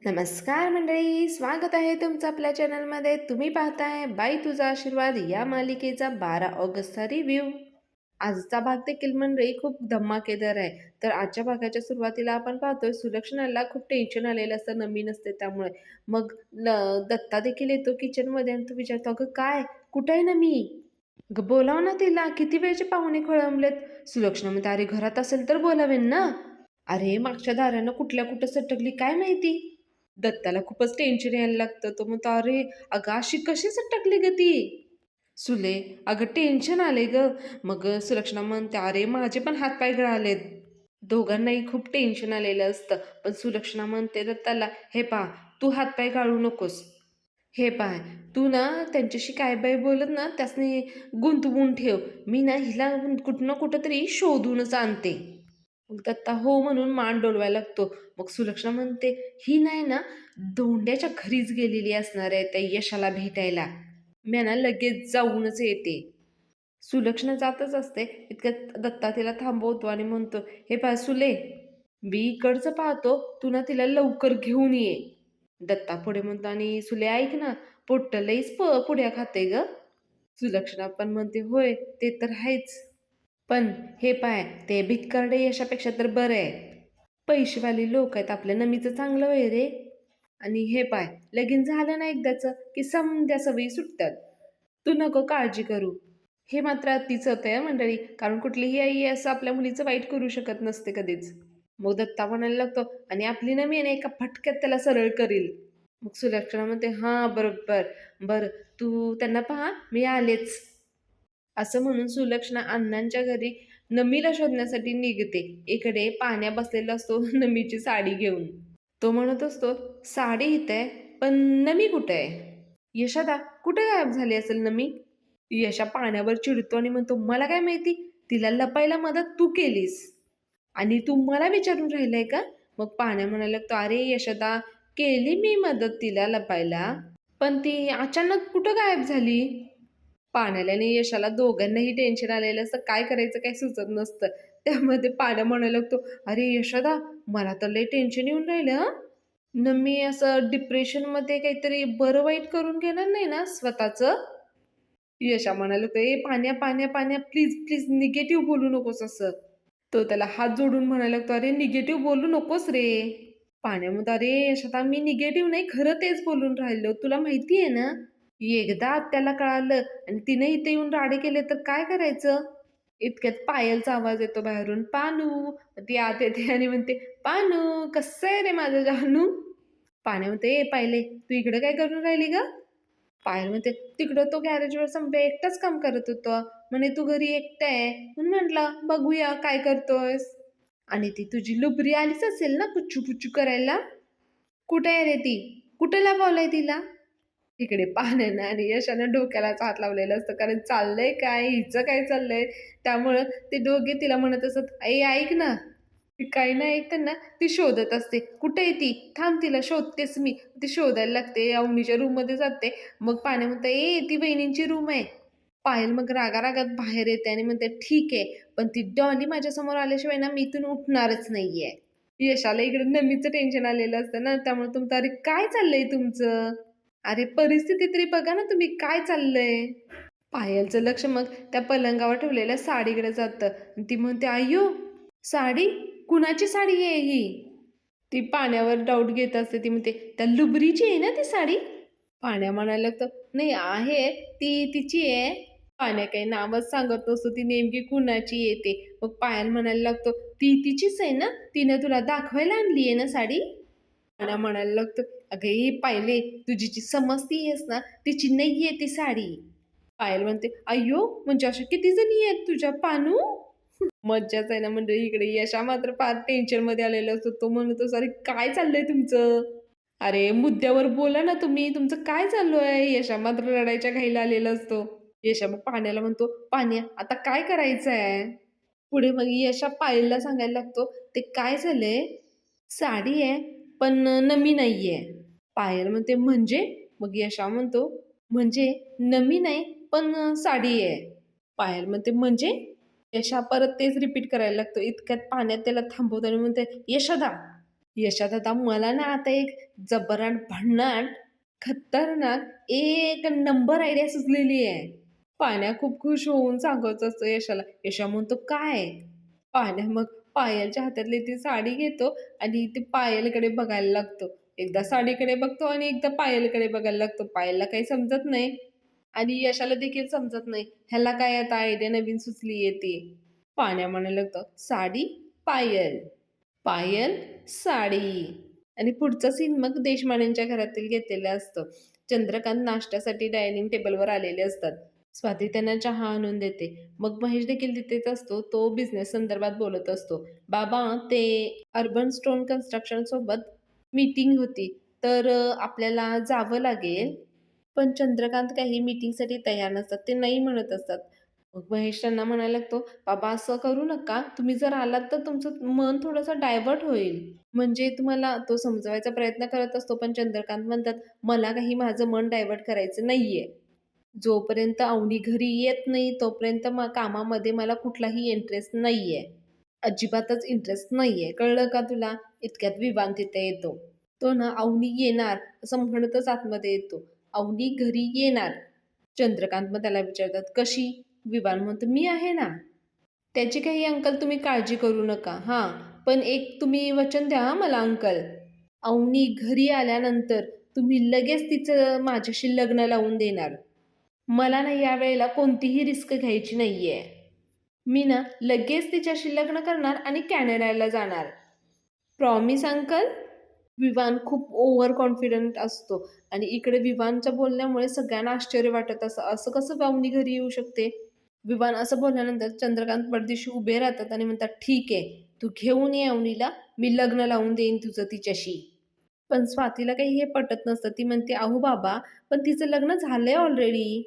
नमस्कार मंडळी, स्वागत आहे तुमचं आपल्या चॅनलमध्ये. तुम्ही पाहताय बाई तुझा आशीर्वाद या मालिकेचा 12 ऑगस्टचा रिव्ह्यू. आजचा भाग देखील मंडळी खूप धमाकेदार आहे. तर आजच्या भागाच्या सुरुवातीला आपण पाहतोय सुलक्षणाला खूप टेन्शन आलेलं असतं, नमी नसते त्यामुळे. मग दत्ता देखील येतो किचनमध्ये आणि तो विचारतो, अगं काय, कुठं आहे नमी? अगं बोलाव ना तिला, किती वेळचे पाहुणे खोळंबलेत. सुलक्षणा म्हणते, अरे घरात असेल तर बोलावेन ना. अरे मागच्या दारानं कुठल्या कुठं सटकली काय माहिती. दत्ताला खूपच टेन्शन यायला लागतं. तो म्हणतो, अरे अगं अशी कशी सटकली ग ती? सुले, अगं टेन्शन आले ग. मग सुलक्षणा म्हणते, अरे माझे पण हातपाय गळालेत. दोघांनाही खूप टेन्शन आलेलं असतं. पण सुलक्षणा म्हणते दत्ताला, हे पहा, तू हातपाय गाळू नकोस. हे पाय, तू ना त्यांच्याशी काय बाय बोलत ना त्यासनी गुंतवून ठेव. मी ना हिला कुठं ना कुठं तरी शोधूनच आणते. मग दत्ता हो म्हणून मान डोलवायला लागतो. मग सुलक्षणा म्हणते, ही नाही ना धोंड्याच्या घरीच गेलेली असणार आहे त्या यशाला भेटायला. मी ना लगेच जाऊनच येते. सुलक्षणा जातच असते. इतक्यात दत्ता तिला थांबवतो आणि म्हणतो, हे पाय सुले, मी इकडचं पाहतो, तू ना तिला लवकर घेऊन ये. दत्ता पुढे म्हणतो आणि सुले ऐक ना, पोट्ट लईच पुड्या खाते ग. सुलक्षणा पण म्हणते, होय ते तर आहेच. पण हे पाय, ते भिक्कारडे यशापेक्षा तर बरं आहे. पैसेवाली लोक आहेत, आपल्या नमीचं चांगलं वय रे. आणि हे पाय, लगीन झालं ना एकदाचं की समद्या सवयी सुटतात. तू नको काळजी करू. हे मात्र अतिच होतंय हं मंडळी, कारण कुठलीही आई असं आपल्या मुलीचं वाईट करू शकत नसते कधीच. मग दत्ता म्हणायला लागतो, आणि आपली नमी आहे ना एका फटक्यात त्याला सरळ करील. मग सुलक्षणा म्हणते, हां बरोबर, बरं तू त्यांना पहा, मी आलेच. असं म्हणून सुलक्षणा अण्णांच्या घरी नमीला शोधण्यासाठी निघते. इकडे पाण्या बसलेला असतो नमीची साडी घेऊन. तो म्हणत असतो, साडी इथं आहे, पण नमी कुठे आहे? यशोदा, कुठे गायब झाली असेल नमी? यशा पाण्यावर चिडतो आणि म्हणतो, मला काय माहिती, तिला लपायला मदत तू केलीस आणि तू मला विचारून राहिलंय का? मग पाण्या म्हणायला लागतो, अरे यशोदा, केली मी मदत तिला लपायला, पण ती अचानक कुठं गायब झाली? पाण्याला आणि यशाला दोघांनाही टेन्शन आलेलं असतं, काय करायचं काय सुचत नसतं. त्यामध्ये पाण्या म्हणायला लागतो, अरे यशोदा, मला तर लय टेन्शन येऊन राहिलं हं. मी असं डिप्रेशनमध्ये काहीतरी बरं वाईट करून घेणार नाही ना स्वतःचं? यशा म्हणाला होतं, "ए पाण्या, पाण्या, पाण्या, प्लीज, प्लीज निगेटिव्ह बोलू नकोस असं." तो त्याला हात जोडून म्हणायला लागतो, "अरे निगेटिव्ह बोलू नकोस रे." पाण्या म्हणतो, "अरे यशोदा, मी निगेटिव्ह नाही, खरं तेच बोलून राहिलो. तुला माहिती आहे ना, एकदा आत्याला कळालं आणि तिने इथे येऊन राडे केले तर काय करायचं?" इतक्यात पायलचा आवाज येतो बाहेरून, "पानू." ती आत येते आणि म्हणते, "पानू, कसं आहे रे माझं जानू?" पाण्या म्हणते, "ए पायले, तू इकडे काय करून राहिली गं?" पायल म्हणते, "तिकडं तो गॅरेजवर संपे एकटाच काम करत होतो. म्हणे तू घरी एकटा आहे. म्हणून म्हटलं बघूया काय करतोयस." आणि ती तुझी लुबरी आलीच असेल ना पुच्चू पुच्चू करायला? कुठे आहे रे ती? कुठे लपवलंय तिला? इकडे पाण्यानं आणि यशानं डोक्यालाच हात लावलेला असतं. कारण चाललंय काय? हिचं काय चाललंय? त्यामुळं ते दोघे तिला म्हणत असत, "आई ऐक ना." ती काही नाही ऐकताना ती शोधत असते. "कुठे आहे ती? थांब तिला शोधतेच मी." ती शोधायला लागते. अवनीच्या रूममध्ये जाते. मग पाण्या म्हणते, "ए ती वहिनींची रूम आहे." पायल मग रागारागात बाहेर येते आणि म्हणते, "ठीक आहे, पण ती डॉली माझ्यासमोर आल्याशिवाय ना मी इथून उठणारच नाहीये." यशाला इकडे नमीचं टेन्शन आलेलं असतं ना, त्यामुळे तुमचं, "अरे काय चाललंय तुमचं? अरे परिस्थिती तरी बघा ना तुम्ही, काय चाललंय?" पायलचं लक्ष मग त्या पलंगावर ठेवलेल्या साडीकडे जातं. आणि ती म्हणते, "अय्यो! साडी? कुणाची साडी आहे ही?" ती पाण्यावर डाऊट घेत असते. ती म्हणते, "त्या लुबरीची आहे ना ती साडी?" पाण्या म्हणायला लागतं, "नाही आहे, ती तिची आहे." पाण्या काही नावच सांगत नसतो, ती नेमकी कुणाची आहे ते. मग पायल म्हणायला लागतो, "ती तिचीच आहे ना? तिनं तुला दाखवायला आणली आहे ना साडी?" पाण्या म्हणायला लागतो, "अगं ए पायले, तुझी जी समजतीयेस ना, तिची नाहीये ती साडी." पायल म्हणते, "अय्यो! म्हणजे अशा किती जणी आहेत तुझ्या पानू?" मज्जाच आहे ना मंडळी. इकडे यशा मात्र फार टेन्शनमध्ये आलेला असतो. तो म्हणतो, "अरे काय चाललंय तुमचं? अरे मुद्द्यावर बोला ना तुम्ही. तुमचं काय चालू आहे?" यशा मात्र रडायच्या घाईला आलेला असतो. यशा मग पाण्याला म्हणतो, "पाण्या, आता काय करायचं आहे?" पुढे मग यशा पायलला सांगायला लागतो, "ते काय झालंय, साडी आहे, पण नमी नाहीये." पायल म्हणते, "म्हणजे?" मग यशा म्हणतो, "म्हणजे नमी नाही, पण साडी आहे." पायल म्हणते, "म्हणजे?" यशा परत तेच रिपीट करायला लागतो. इतक्यात पाण्यात त्याला थांबवतो आणि म्हणते, "यशोदा, यशात आता मला ना आता एक जबराट, भन्नाट, खतरनाक एक नंबर आयडिया सुचलेली आहे. पाण्या खूप खुश होऊन सांगत असतो यशाला. यशा म्हणतो, "काय?" पाण्या मग पायलच्या हातातली ती साडी घेतो आणि ती पायलकडे बघायला लागतो. एकदा साडीकडे बघतो आणि एकदा पायलकडे बघायला लागतो. पायलला काही समजत नाही आणि यशाला देखील समजत नाही. ह्याला काय आता आयडिया नवीन सुचली ती. पाण्या म्हणायला लागतो, "साडी, पायल." पायल, साडी आणि पुढचा सीन मग देशपांडेंच्या घरातील घेतलेलं असतं. चंद्रकांत नाश्त्यासाठी डायनिंग टेबलवर आलेले असतात. स्वाती त्यांना चहा आणून देते. मग महेश देखील तिथेच असतो. तो बिझनेस संदर्भात बोलत असतो. "बाबा, ते अर्बन स्टोन कन्स्ट्रक्शन सोबत मीटिंग होती, तर आपल्याला जावं लागेल." पण चंद्रकांत काही मीटिंगसाठी तयार नसतात. ते नाही म्हणत असतात. मग महेश त्यांना म्हणायला लागतो, "बाबा असं करू नका. तुम्ही जर आलात तर तुमचं मन थोडंसं डायव्हर्ट होईल." म्हणजे तुम्हाला तो समजवायचा प्रयत्न करत असतो, पण चंद्रकांत म्हणतात, "मला काही माझं मन डायव्हर्ट करायचं नाहीये. जोपर्यंत अवनी घरी येत नाही, तोपर्यंत कामामध्ये मला कुठलाही इंटरेस्ट नाहीये. अजिबातच इंटरेस्ट नाहीये. कळलं का तुला?" इतक्यात विवान तिथे येतो. तो ना "अवनी येणार" असं म्हणतच आतमध्ये येतो. "अवनी घरी येणार." चंद्रकांत मग त्याला विचारतात, "कशी?" विवान म्हणतो, "मी आहे ना." "त्याची काही अंकल तुम्ही काळजी करू नका. हां, पण एक तुम्ही वचन द्या हां मला अंकल. अवनी घरी आल्यानंतर तुम्ही लगेच तिचं माझ्याशी लग्न लावून देणार. मला ना यावेळेला कोणतीही रिस्क घ्यायची नाहीये. मी ना लगेच तिच्याशी लग्न करणार आणि कॅनडाला जाणार. Promise uncle?" विवान खूप ओव्हर कॉन्फिडंट असतो आणि इकडे विवानच्या बोलण्यामुळे सगळ्यांना आश्चर्य वाटत असं, असं कसं पाहुणी घरी येऊ शकते? विवान असं बोलल्यानंतर चंद्रकांत पडदिशी उभे राहतात आणि म्हणतात, "ठीक आहे, तू घेऊन ये अवनीला, मी लग्न लावून देईन तुझं तिच्याशी." पण स्वातीला काही हे पटत नसतं. ती म्हणते, "अहो बाबा, पण तिचं लग्न झालंय ऑलरेडी."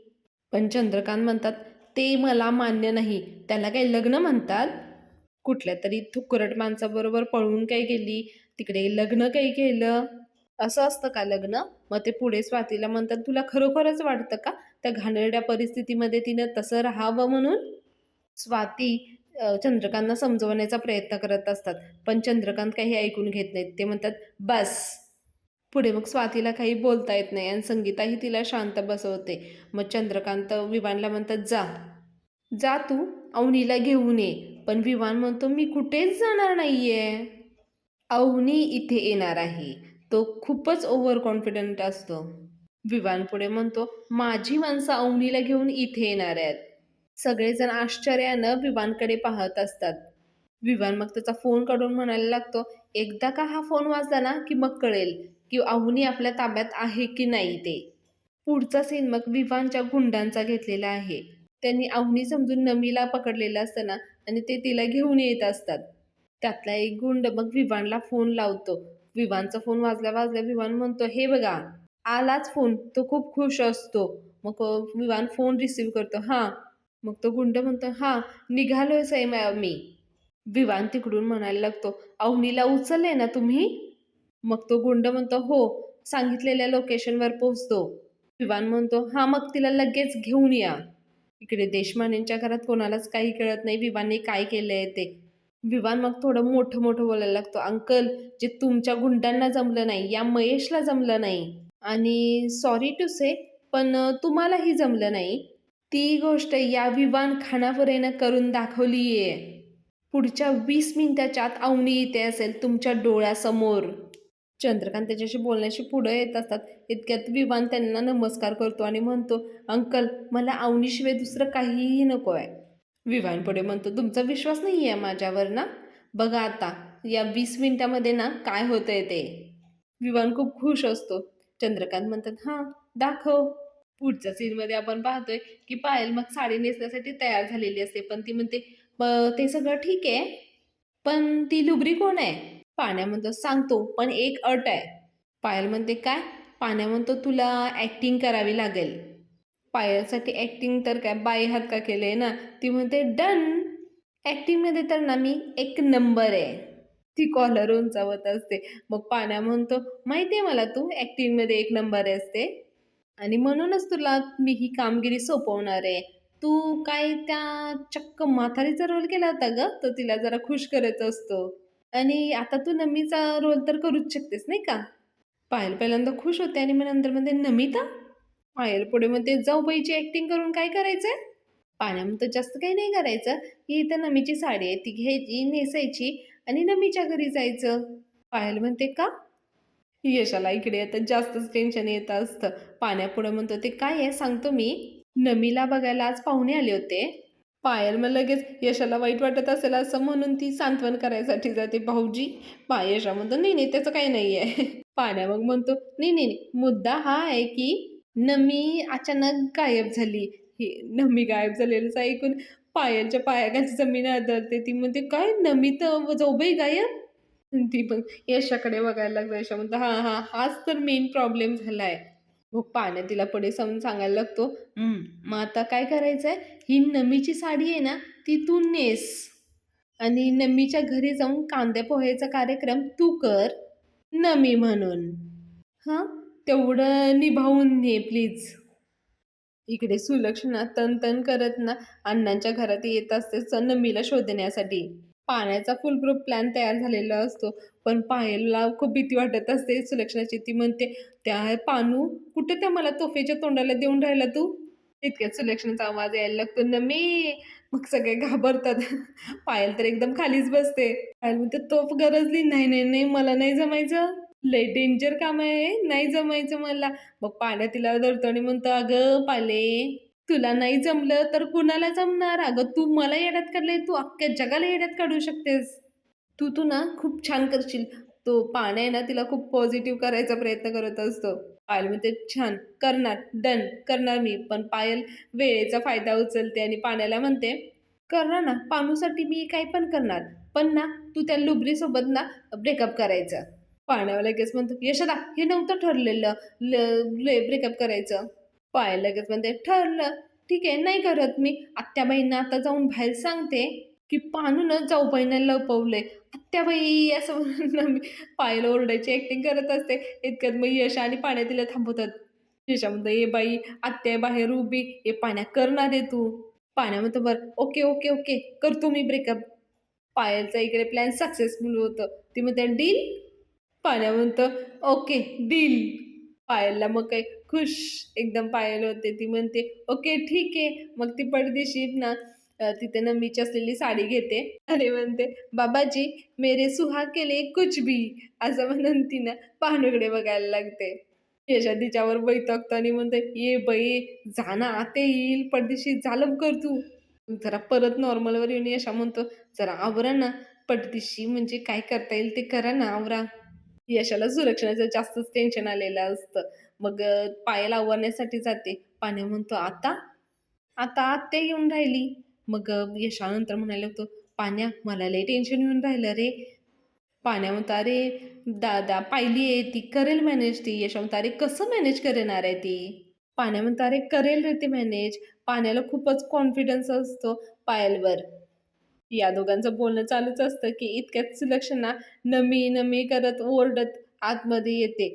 पण चंद्रकांत म्हणतात, "ते मला मान्य नाही. त्याला काही लग्न म्हणतात? कुठल्यातरी थुकरट माणसाबरोबर पळून काय गेली, तिकडे लग्न काही केलं. असं असतं का लग्न?" मग ते पुढे स्वातीला म्हणतात, "तुला खरोखरच वाटतं का त्या घाणेरड्या परिस्थितीमध्ये तिनं तसं राहावं म्हणून?" स्वाती चंद्रकांतला समजवण्याचा प्रयत्न करत असतात. पण चंद्रकांत काही ऐकून घेत नाहीत. ते म्हणतात, "बस." पुढे मग स्वातीला काही बोलता येत नाही आणि संगीताही तिला शांत बसवते. मग चंद्रकांत विवानला म्हणतात, "जा. जा तू अवनीला घेऊन ये." पण विवान म्हणतो, "मी कुठेच जाणार नाहीये." अवनी इथे येणार आहे. तो खूपच ओव्हर कॉन्फिडंट असतो. विवान पुढे म्हणतो, "माझी माणसं अवनीला घेऊन इथे येणार आहेत." सगळेजण आश्चर्यानं विवानकडे पाहत असतात. विवान मग त्याचा फोन काढून म्हणायला लागतो, "एकदा का हा फोन वाजला ना, की मग कळेल की अवनी आपल्या ताब्यात आहे की नाही ते." पुढचा सीन मग विवानच्या गुंडांचा घेतलेला आहे. त्यांनी अवनी समजून नमीला पकडलेलं असतं ना आणि ते तिला घेऊन येत असतात. त्यातला एक गुंड मग विवानला फोन लावतो. विवानचा फोन वाजल्या-वाजल्या विवान म्हणतो, "हे बघा, आलाच फोन." तो खूप खुश असतो. मग विवान फोन रिसीव्ह करतो. "हां." मग तो गुंड म्हणतो, "हां, निघालोय साहेब मी." विवान तिकडून म्हणायला लागतो, "अवनीला उचलले ना तुम्ही?" मग तो गुंड म्हणतो, "हो, सांगितलेल्या लोकेशनवर पोहोचतो." विवान म्हणतो, "हां, मग तिला लगेच घेऊन या." इकडे देशपांडेंच्या घरात कोणालाच काही कळत नाही विवानने काय केलंय ते. विवान मग थोडं मोठं-मोठं बोलायला लागतो, "अंकल, जे तुमच्या गुंडांना जमलं नाही, या महेशला जमलं नाही आणि सॉरी टू से पण तुम्हालाही जमलं नाही. ती गोष्ट या विवान खानापुरेनं करून दाखवलीये. पुढच्या 20 मिनिटाच्या आत अवनी इथे असेल तुमच्या डोळ्यासमोर." चंद्रकांत त्याच्याशी बोलण्याशी पुढे येत असतात. इतक्यात विवान त्यांना नमस्कार करतो आणि म्हणतो, "अंकल, मला अवनीशिवाय दुसरं काहीही नको आहे." विवान पुढे म्हणतो, "तुमचा विश्वास नाही आहे माझ्यावर ना? बघा आता या 20 मिनिटामध्ये ना काय होतंय ते." विवान खूप खुश असतो. चंद्रकांत म्हणतात, "हां, दाखव." पुढच्या सीनमध्ये आपण पाहतोय, की पायल मग साडी नेसण्यासाठी तयार झालेली असते. पण ती म्हणते, ते सगळं ठीक आहे, पण ती लुबरी कोण आहे?" पाण्या म्हणतो, "सांगतो, पण एक अट आहे." पायल म्हणते, "काय?" पाण्या म्हणतो, "तुला ॲक्टिंग करावी लागेल." पायलसाठी ॲक्टिंग तर काय बाई हात का केलंय ना. ती म्हणते, "डन." ॲक्टिंगमध्ये तर ना मी एक नंबर आहे. ती कॉलर उंचावत असते. मग पाण्या म्हणतो, "माहिती आहे मला तू ॲक्टिंगमध्ये एक नंबर आहेस ते आणि म्हणूनच तुला मी ही कामगिरी सोपवणार आहे. तू काय त्या चक्क म्हातारीचा रोल केला होता गं, तो तिला जरा खुश करत असतो." आणि आता तू नमीचा रोल तर करूच शकतेस नाही का? पायल पहिल्यांदा खुश होते आणि मग नंतर म्हणते, "नमिता?" पायल पुढे म्हणते, "जाऊबाईची ॲक्टिंग करून काय करायचंय?" पाण्या म्हणतो, "जास्त काही नाही करायचं. ही इथं नमीची साडी आहे, ती घ्यायची, नेसायची आणि नमीच्या घरी जायचं." पायल म्हणते, "का?" यशाला इकडे आता जास्तच टेन्शन येत असतं. पाण्यापुढं म्हणतो, "ते काय आहे सांगतो मी. नमीला बघायला आज पाहुणे आले होते." पायल मग लगेच यशाला वाईट वाटत असेल असं म्हणून ती सांत्वन करायसाठी जाते. "भाऊजी." यशा म्हणतो, "नाही, नाही त्याचं काही नाही आहे." पाण्या मग म्हणतो, "नाही, नाही, नाही. मुद्दा हा आहे की नमी अचानक गायब झाली." हे नमी गायब झालेलंच ऐकून पायलच्या पायाखालची जमीन आदळते. ती म्हणते, "काय नमी तर जाऊबाई गायब?" ती पण यशाकडे बघायला लागते. यशा म्हणतो, "हां, हां. हाच तर मेन प्रॉब्लेम झालाय." मग पाण्या तिला पुढे समजून सांगायला लागतो, मग आता काय करायचंय? ही नमीची साडी आहे ना, ती तू नेस आणि नमीच्या घरी जाऊन कांदे पोह्याचा कार्यक्रम तू कर, नमी म्हणून. हां, तेवढं निभावून घे प्लीज." इकडे सुलक्षणा तन करत ना अण्णांच्या घरात येत असते नमीला शोधण्यासाठी. पाण्याचा फुलप्रूफ प्लॅन तयार झालेला असतो. पण पायलला खूप भीती वाटत असते सुलक्षणाची. ती म्हणते, "त्या पानू कुठे त्या मला तोफेच्या तोंडाला देऊन राहिला तू?" इतक्यात सुलक्षणाचा आवाज यायला लागतो, "नमी!" मग सगळे घाबरतात. पायल तर एकदम खालीच बसते. पायल म्हणते, "तोफ गरजली." "नाही, नाही, नाही, मला नाही जमायचं. लय डेंजर काम आहे हे. नाही जमायचं मला." मग पाण्या तिला धरतो आणि म्हणतो, "अगं पाले, तुला नाही जमलं तर कुणाला जमणार? अगं तू मला येड्यात काढलंय, तू अख्ख्या जगाला येड्यात काढू शकतेस. तू तू ना खूप छान करशील." तो पाण्या आहे ना तिला खूप पॉझिटिव्ह करायचा प्रयत्न करत असतो. पायल म्हणते, "छान, करणार, डन, करणार मी." पण पायल वेळेचा फायदा उचलते आणि पाण्याला म्हणते, "करणार ना, पानूसाठी मी काही पण करणार. पण ना तू त्या लुबरीसोबत ना ब्रेकअप करायचं." पाण्याला लगेच म्हणतो, "यशोदा हे नव्हतं ठरलेलं ब्रेकअप करायचं." पायल लगेच म्हणते, "ठरलं. ठीक आहे, नाही करत मी. आत्याबाईंना आता जाऊन बाहेर सांगते, की पानूनं जाऊबाईंना लपवलंय." "आत्याबाई" असं म्हणून ना मी पायल ओरडायची ॲक्टिंग करत असते. इतक्यात मग यश आणि पाण्या तिला थांबवतात. यशा म्हणतो, "ए बाई, आत्या आहे बाहेर उभी. ए पाण्या करणार आहे तू." पाण्या म्हणतो, "बरं, ओके, ओके, ओके. करतो मी ब्रेकअप." पायलचा इकडे प्लॅन सक्सेसफुल होतं. ती म्हणते, "डील?" पाण्या म्हणतो, "ओके, डील." पायलला मग काय खुश एकदम पायल होते. ती म्हणते, "ओके, ठीक आहे." मग ती पडदेशी ना तिथे नमीची असलेली साडी घेते आणि म्हणते, "बाबाजी, मेरे सुहाग के लिए कुछ भी." असं म्हणून ती ना पाहणीकडे बघायला लागते. यशा तिच्यावर वैतागतो आणि म्हणते, "ये बाई, जा ना, आते येईल पडदेशी, जा लवकर तू." जरा परत नॉर्मलवर येऊन यशा म्हणतो, "जरा आवरा ना, पटदिशी म्हणजे काय करता येईल ते करा ना, आवरा." यशाला सुरक्षणाचं जास्तच टेन्शन आलेलं असतं. मग पायल आवरण्यासाठी जाते. पाण्या म्हणतो, "आता? आता आत्या येऊन राहिली." मग यशानंतर म्हणायला लागतो, "पाण्या मला लय टेन्शन येऊन राहिलं रे." पाण्या म्हणतो, "अरे दादा पाहिली आहे ती करेल मॅनेज ती." यशा म्हणतो, "अरे कसं मॅनेज करणार आहे ती?" पाण्या म्हणतो, "अरे करेल रे ती मॅनेज." पाण्याला खूपच कॉन्फिडन्स असतो पायलवर. या दोघांचं बोलणं चालूच असतं, की इतक्यात सुलक्षणा नमी, नमी करत ओरडत आतमध्ये येते.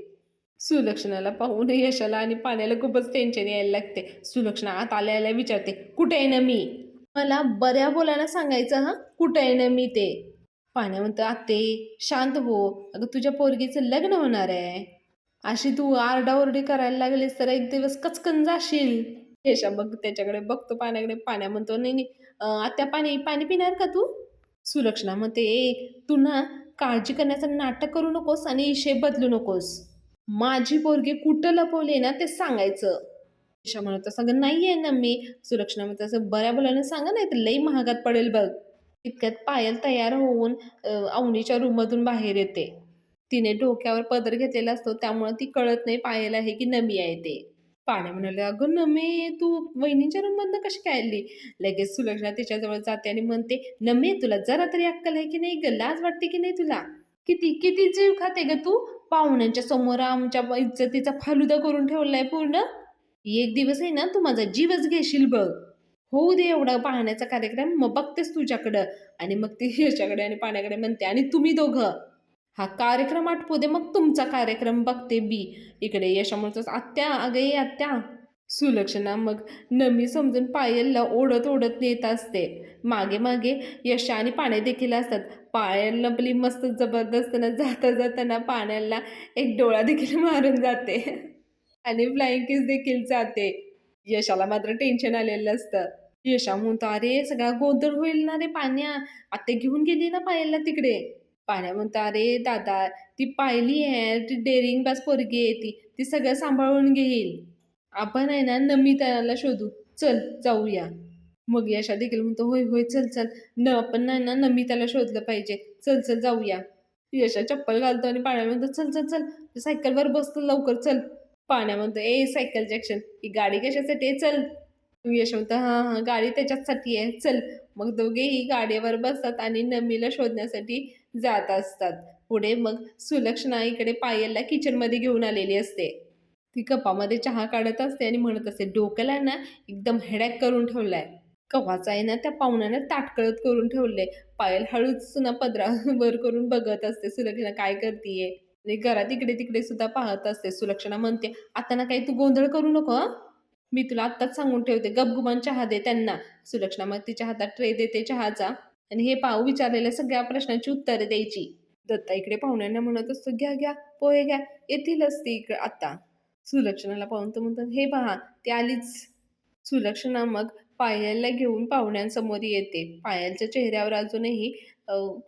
सुलक्षणाला पाहून यशाला आणि पाण्याला खूपच टेन्शन यायला लागते. सुलक्षणा आत आल्या-आल्या विचारते, "कुठे आहे नमी? मला बऱ्या बोलायला सांगायचं हां, कुठे आहे नमी ते?" पाण्या म्हणतो, "आत्ते, शांत हो. अगं तुझ्या पोरगीचं लग्न होणार आहे. अशी तू आरडाओरडी करायला लागलीस तर एक दिवस कचकन जाशील." यशा मग त्याच्याकडे बघतो पाण्याकडे. पाण्या म्हणतो, "नाही, नाही, आत्या पाणी पाणी पिणार का तू?" सुलक्षणा म्हणते, "ए, तू ना काळजी करण्याचं नाटक करू नकोस आणि इशय बदलू नकोस. माझी पोरगी कुठं लपवली ना ते सांगायचं." ईशा म्हणत, "असं नाही आहे ना मी." सुलक्षणा म्हणते, "असं बऱ्या बोलाने सांगा नाही तर लई महागात पडेल बघ." इतक्यात पायल तयार होऊन अवनीच्या रूममधून बाहेर येते. तिने डोक्यावर पदर घेतलेला असतो त्यामुळे ती कळत नाही पायल आहे की नमी आहे ते. पाण्या म्हणाले, "अगं नमे, तू वहिनीच्या रूममधनं कशी काय आली?" लगेच सुलक्षणा तिच्याजवळ जाते आणि म्हणते, "नमे, तुला जरा तरी अक्कल आहे की नाही गं? लाज वाटते की नाही तुला? किती किती जीव खाते गं तू? पाहुण्यांच्या समोर आमच्या इज्जतीचा फालुदा करून ठेवलाय पूर्ण. एक दिवस आहे ना तू माझा जीवच घेशील बघ. होऊ दे एवढा पाहण्याचा कार्यक्रम, मग बघतेस तुझ्याकडं." आणि मग ती ह्याच्याकडे आणि पाण्याकडे म्हणते, "आणि तुम्ही दोघं, हा कार्यक्रम आटपू दे, मग तुमचा कार्यक्रम बघते मी." इकडे यशा म्हणतो, "आत्या, अगं ये आत्या." सुलक्षणा मग नमी समजून पायलला ओढत-ओढत नेत असते. मागे-मागे यशा आणि पाणे देखील असतात. पायल आपली मस्त जबरदस्तीनं जाता-जाताना पाण्याला एक डोळा देखील मारून जाते आणि फ्लाइंग किस देखील जाते. यशाला मात्र टेन्शन आलेलं असतं. यशा म्हणतो, "अरे, सगळा गोंधळ होईल ना रे पान्या. आत्या घेऊन गेली ना पायलला तिकडे." पाण्या म्हणतो, "अरे दादा, ती पाहिली आहे, ती डेअरिंगबाज पोरगी आहे ती. ती सगळं सांभाळून घेईल." आपण आहे ना नमिताला शोधू. चल जाऊया. मग यशा देखील म्हणतो, "होय, होय. चल, चल. आपण आहे ना नमिताला शोधलं पाहिजे. चल, चल जाऊया." यशा चप्पल घालतो आणि पाण्या म्हणतो, "चल, चल, चल. सायकलवर बसतो लवकर चल." पाण्या म्हणतो, "ए सायकल जॅक्सन, ही गाडी कशासाठी आहे? चल." यश म्हणतो, "हां, हां. गाडी त्याच्याचसाठी आहे. चल." मग दोघेही गाडीवर बसतात आणि नमीला शोधण्यासाठी जात असतात. पुढे मग सुलक्षणा इकडे पायलला किचनमध्ये घेऊन आलेली असते. ती कपामध्ये चहा काढत असते आणि म्हणत असते, "डोक्याला ना एकदम हेडॅक करून ठेवलाय. केव्हाचा आहे ना त्या पाहुण्यानं ताटकळत करून ठेवलंय." पायल हळूच ना पदरा वर करून बघत असते, सुलक्षणा काय करतीये? आणि घरात इकडे-तिकडे सुद्धा पाहत असते. सुलक्षणा म्हणते, "आता ना काही तू गोंधळ करू नको हं. मी तुला आत्ताच सांगून ठेवते. गपगुमान चहा दे त्यांना." सुलक्षणा मग तिच्या हातात ट्रे देते चहाचा आणि हे पाव विचारलेल्या सगळ्या प्रश्नांची उत्तरं द्यायची. दत्ता इकडे पाहुण्यांना म्हणत असतो, "घ्या, घ्या. पोहे घ्या. येतीलच ती आता." सुलक्षणाला पाहून तो म्हणतो, "हे पहा, ती आलीच." सुलक्षणा मग पायलला घेऊन पाहुण्यांसमोर येते. पायलच्या चेहऱ्यावर अजूनही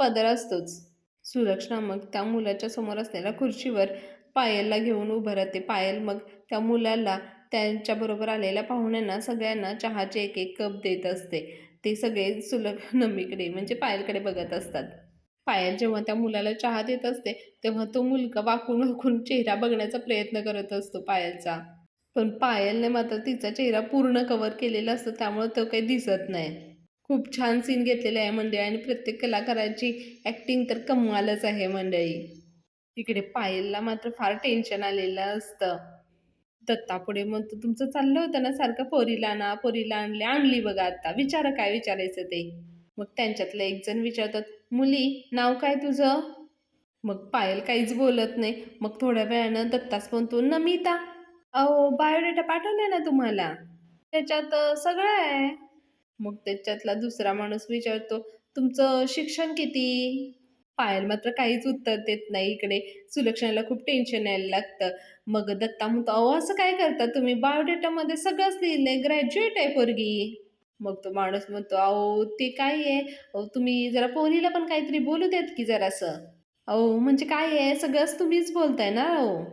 पदर असतोच. सुलक्षणा मग त्या मुलाच्या समोर असलेल्या खुर्चीवर पायलला घेऊन उभं राहते. पायल मग त्या मुलाला त्यांच्याबरोबर आलेल्या पाहुण्यांना सगळ्यांना चहाचे एक-एक कप देत असते. ते सगळे नमीकडे म्हणजे पायलकडे बघत असतात. पायल जेव्हा त्या मुलाला चहा देत असते, तेव्हा तो मुलगा वाकून-वाकून चेहरा बघण्याचा प्रयत्न करत असतो पायलचा. पण पायलने मात्र तिचा चेहरा पूर्ण कव्हर केलेला असतो, त्यामुळे तो काही दिसत नाही. खूप छान सीन घेतलेला आहे मंडळी आणि प्रत्येक कलाकाराची ॲक्टिंग तर कमालच आहे मंडळी. तिकडे पायलला मात्र फार टेन्शन आलेलं असतं. दत्ता पुढे म्हणतो, "तुमचं चाललं होतं ना सारखं पोरीला आणा, पोरीला आणली. आणली बघा आता. विचारा काय विचारायचं ते." मग त्यांच्यातले एक जण विचारतात, "मुली, नाव काय तुझं?" मग पायल काहीच बोलत नाही. मग थोड्या वेळानं दत्ताच म्हणतो, "नमिता." "अहो, बायोडेटा पाठवलाय ना तुम्हाला. त्याच्यात सगळं आहे." मग त्याच्यातला दुसरा माणूस विचारतो, "तुमचं शिक्षण किती?" पायल मात्र काहीच उत्तर देत नाही. इकडे सुलक्षणाला खूप टेन्शन यायला लागतं. मग दत्ता म्हणतो, "अहो, असं काय करता तुम्ही? बायोडेटामध्ये सगळंच लिहिलंय. ग्रॅज्युएट आहे पोरगी." मग तो माणूस म्हणतो, "अहो, ते काय आहे, अहो, तुम्ही जरा पोरीला पण काहीतरी बोलू देत की जरासं." "अहो, म्हणजे काय आहे, सगळंच तुम्हीच बोलताय ना अहो."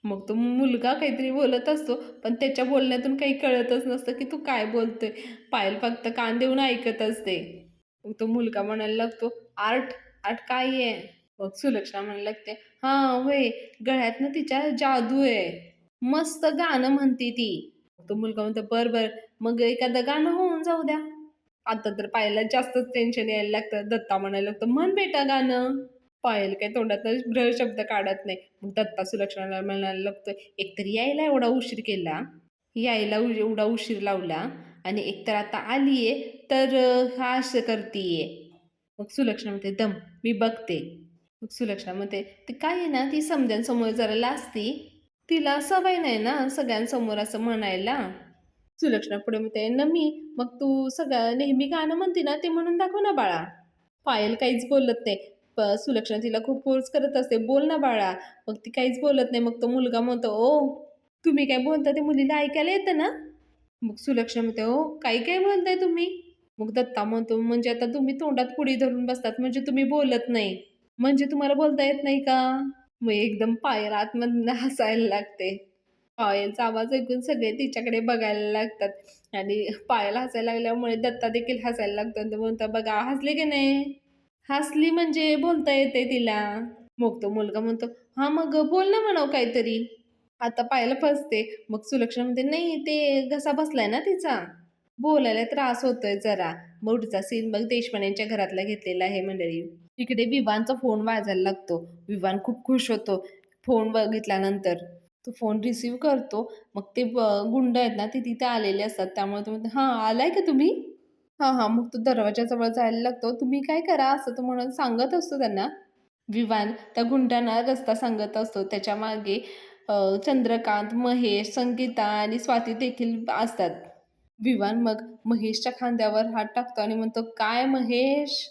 मग तो मुलगा काहीतरी बोलत असतो, पण त्याच्या बोलण्यातून काही कळतच नसतं, की तू काय बोलतोय. पायल फक्त कान देऊन ऐकत असते. मग तो मुलगा म्हणायला लागतो, "आर्ट? आर्ट काय आहे?" मग सुलक्षणा म्हणायला लागते, "हां, होय. गळ्यातनं तिच्या जादू आहे. मस्त गाणं म्हणते ती." तो मुलगा म्हणतो, "बरं, बरं. मग एखादं गाणं होऊन जाऊ द्या." आता तर पायलला जास्तच टेन्शन यायला लागतं. दत्ता म्हणायला लागतो, "म्हण बेटा गाणं." पायल काही तोंडातनं ब्र शब्द काढत नाही. मग दत्ता सुलक्षणाला म्हणायला लागतोय, "एकतर यायला एवढा उशीर केला, यायला एवढा उशीर लावला आणि एकतर आता आली आहे, तर हा असं करतीये." मग सुलक्षणा म्हणते, "दम, मी बघते." मग सुलक्षणा म्हणते, "ते काय आहे ना, ती समद्यांसमोर जरा लाजती. तिला सवय नाही ना सगळ्यांसमोर असं म्हणायला." सुलक्षणा पुढे म्हणते, "नमी, मग तू सगळं नेहमी गाणं म्हणते ना, ते म्हणून दाखव ना बाळा." पायल काहीच बोलत नाही. सुलक्षणा तिला खूप फोर्स करत असते, "बोल ना बाळा." मग ती काहीच बोलत नाही. मग तो मुलगा म्हणतो, "ओ, तुम्ही काय बोलता ते मुलीला ऐकायला येतं ना?" मग सुलक्षणा म्हणते, "ओ, काय काय बोलताय तुम्ही?" मग दत्ता म्हणतो, "म्हणजे आता तुम्ही तोंडात पुडी धरून बसतात, म्हणजे तुम्ही बोलत नाही. म्हणजे तुम्हाला बोलता येत नाही का?" मग एकदम पायल आतमधनं हसायला लागते. पायलचा आवाज ऐकून सगळे तिच्याकडे बघायला लागतात आणि पायल हसायला लागल्यामुळे दत्ता देखील हसायला लागतो आणि तो म्हणतो, "बघा हसले की नाही?" हसली म्हणजे बोलता येते तिला. मग तो मुलगा म्हणतो, "हां, मग बोल ना म्हणावं काहीतरी." आता पायल फसते. मग सुलक्षणा म्हणते, "नाही, ते घसा बसलाय ना तिचा. बोलायला त्रास होतोय जरा." पुढचा सीन मग देशपांडेंच्या घरातला घेतलेला आहे मंडळी. इकडे विवानचा फोन वाजायला लागतो. विवान खूप खुश होतो फोन बघितल्यानंतर. तो फोन रिसीव्ह करतो. मग ते गुंड आहेत ना, ते तिथे आलेले असतात. त्यामुळे तो म्हणतो, "हां, आलाय का तुम्ही?" हां, हां. मग तो दरवाजाजवळ जायला लागतो. "तुम्ही काय करा," असं तो म्हणून सांगत असतो त्यांना. विवान त्या गुंडांना रस्ता सांगत असतो. त्याच्यामागे चंद्रकांत, महेश, संगीता आणि स्वाती देखील असतात. विवान मग महेशच्या खांद्यावर हात टाकतो आणि म्हणतो, "काय महेश,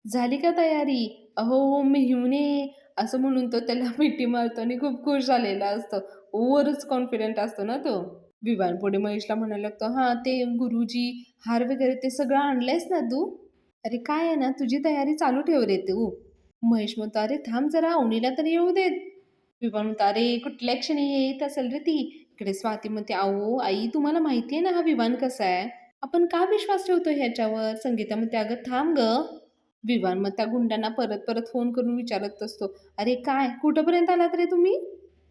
झाली का तयारी? अहो मेहुणे." असं म्हणून तो त्याला मिठी मारतो आणि खूप खुश झालेला असतो. ओव्हरच कॉन्फिडंट असतो ना तो. विवान पुढे महेशला म्हणायला लागतो, "हां, ते गुरुजी, हार वगैरे ते सगळं आणलंयस ना तू? अरे काय आहे ना, तुझी तयारी चालू ठेव रे तू." महेश म्हणतो, "अरे थांब जरा, अवनीला तरी येऊ देत." विवान म्हणतो, "अरे कुठल्या क्षणी येत असेल रे ती." इकडे स्वाती म्हणते, "अहो आई, तुम्हाला माहिती आहे ना हा विवान कसा आहे? आपण का विश्वास ठेवतो ह्याच्यावर?" संगीता म्हणते, "अगं थांब गं." विवान मग त्या गुंडांना परत परत फोन करून विचारत असतो, "अरे काय, कुठपर्यंत आलात रे तुम्ही?"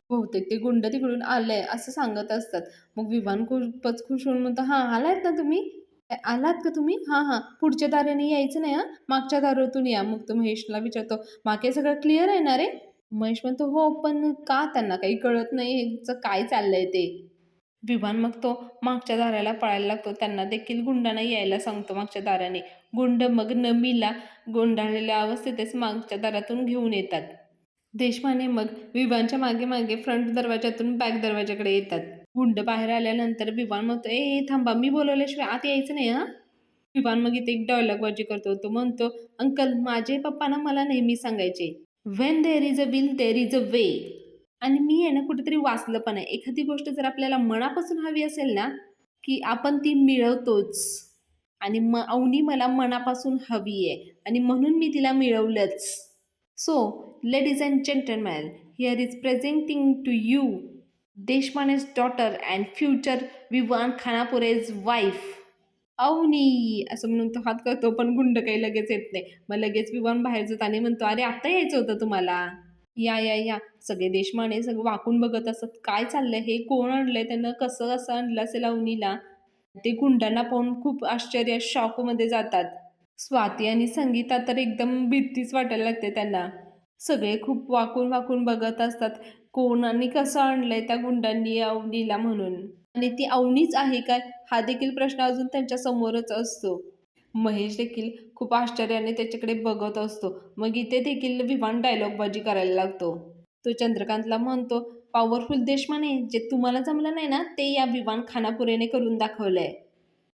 बहुतेक ते गुंड तिकडून आलंय असं सांगत असतात. मग विवान खूपच खुश होऊन म्हणतो, "हां, आलात ना तुम्ही? आलात का तुम्ही? हां, हां. पुढच्या दाराने यायचं नाही हां, मागच्या दारातून या." मग तो महेशला विचारतो, "मागे सगळं क्लिअर आहे ना रे?" महेश म्हणतो, "हो, पण का?" त्यांना काही कळत नाही ह्याचं काय चाललंय ते. विवान मग तो मागच्या दाराला पळायला लागतो. त्यांना देखील गुंडांना यायला सांगतो मागच्या दाराने. गुंड मग नमीला गुंडाळलेल्या अवस्थेतच मागच्या दारातून घेऊन येतात. देशपांडे मग विवानच्या मागे-मागे फ्रंट दरवाजातून बॅक दरवाजाकडे येतात. गुंड बाहेर आल्यानंतर विवान म्हणतो, "ए थांबा, मी बोलवल्याशिवाय आत यायचं नाही हां." विवान मग इथे एक डायलॉगबाजी करतो. तो म्हणतो, "अंकल, माझे पप्पा ना मला नेहमी सांगायचे, when there is a will there is a way." आणि मी आहे ना कुठेतरी वाचलं पण आहे. एखादी गोष्ट जर आपल्याला मनापासून हवी असेल ना, की आपण ती मिळवतोच. आणि अवनी मला मनापासून हवी आहे आणि म्हणून मी तिला मिळवलंच. So, ladies and gentlemen, here is presenting to you Deshpane's daughter and future Vivan Khanapure's wife. Avni असं म्हणून तो हात करतो, पण गुंड काही लगेच येत नाही. मग लगेच विवान बाहेर जातो आणि म्हणतो, "अरे आत्ता यायचं होतं तुम्हाला. या, या, या." सगळे देशमाने सगळं वाकून बघत असतात. काय चाललंय हे? कोण आणलंय? त्यानं कसं असं आणलं असेल अवनीला? ते गुंडांना पाहून खूप आश्चर्य, शॉकमध्ये जातात. स्वाती आणि संगीता तर एकदम भीतीच वाटायला लागते त्यांना. सगळे खूप वाकून-वाकून बघत असतात. कोण आणि कसं आणलंय त्या गुंडांनी अवनीला म्हणून. आणि ती अवनीच आहे काय? हा देखील प्रश्न अजून त्यांच्या समोरच असतो. महेश देखील खूप आश्चर्याने त्याच्याकडे बघत असतो. मग इथे देखील विवान डायलॉगबाजी करायला लागतो. तो चंद्रकांतला म्हणतो, "पॉवरफुल देशमाने, जे तुम्हाला जमलं नाही ना, ते या विवान खानापुरेने करून दाखवलंय."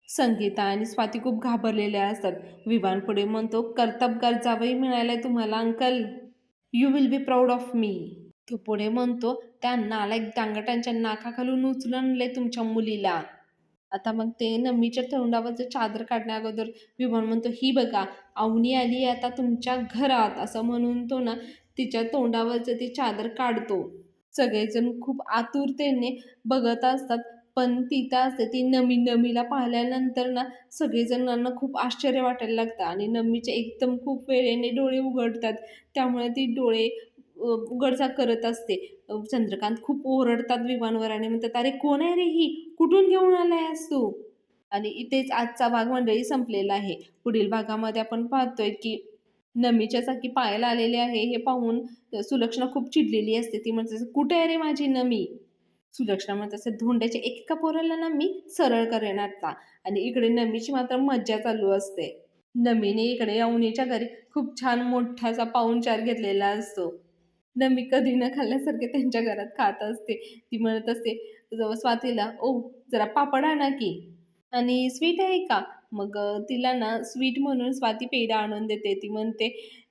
संगीता आणि स्वाती खूप घाबरलेल्या असतात. विवान पुढे म्हणतो, "कर्तबगार जावई मिळालाय तुम्हाला uncle. You will be proud of me." तो पुढे म्हणतो, "त्या नालायक डांगटांच्या नाकाखालून उचलून आणलंय तुमच्या मुलीला." आता मग ते नमीच्या तोंडावरचं चादर काढण्या अगोदर विमान म्हणतो, "ही बघा, अवनी आली आहे आता तुमच्या घरात." असं म्हणून तो ना तिच्या तोंडावरचं ती चादर काढतो. सगळेजण खूप आतुरतेने बघत असतात. पण तिथं असते ती नमीला पाहिल्यानंतर ना सगळेजणांना खूप आश्चर्य वाटायला लागतं आणि नमीचे एकदम खूप वेळेने डोळे उघडतात. त्यामुळे ती डोळे उघडझाप करत असते. चंद्रकांत खूप ओरडतात विमानवर आणि म्हणतात, "अरे कोण आहे रे ही? कुठून घेऊन आलाय आहेस तू?" आणि इथेच आजचा भाग मंडळी संपलेला आहे. पुढील भागामध्ये आपण पाहतोय की नमीच्या जागी पायाला आलेले आहे हे पाहून सुलक्षणा खूप चिडलेली असते. ती म्हणते, "कुठे आहे रे माझी नमी?" सुलक्षणा म्हणत असते, "धोंड्याच्या एकेका पोराला ना मी सरळ करेन आता." आणि इकडे नमीची मात्र मज्जा चालू असते. नमीने इकडे अवनीच्या घरी खूप छान मोठासा पाहुणचार घेतलेला असतो. नमी कधी न खाल्ल्यासारखे त्यांच्या घरात खात असते. ती म्हणत असते स्वातीला, "ओ जरा पापड आणा की आणि स्वीट आहे का?" मग तिला ना स्वीट म्हणून स्वाती पेढा आणून देते. ती म्हणते,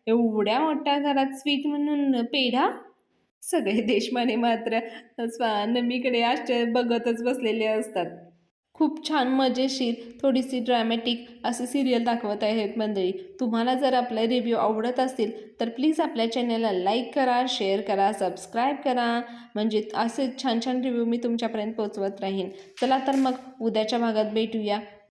"एवढ्या मोठ्या घरात स्वीट म्हणून पेढा?" सगळे देशमाने मात्र नमीकडे आश्चर्य बघतच बसलेले असतात. खूप छान मजेशीर, थोडीशी ड्रॅमॅटिक अशी सीरियल दाखवत आहेत मंडळी. तुम्हाला जर आपले रिव्ह्यू आवडत असतील तर प्लीज आपल्या चॅनलला लाईक करा, शेअर करा, सबस्क्राईब करा. म्हणजे असे छान छान रिव्ह्यू मी तुमच्यापर्यंत पोहोचवत राहीन. चला तर मग उद्याच्या भागात भेटूया.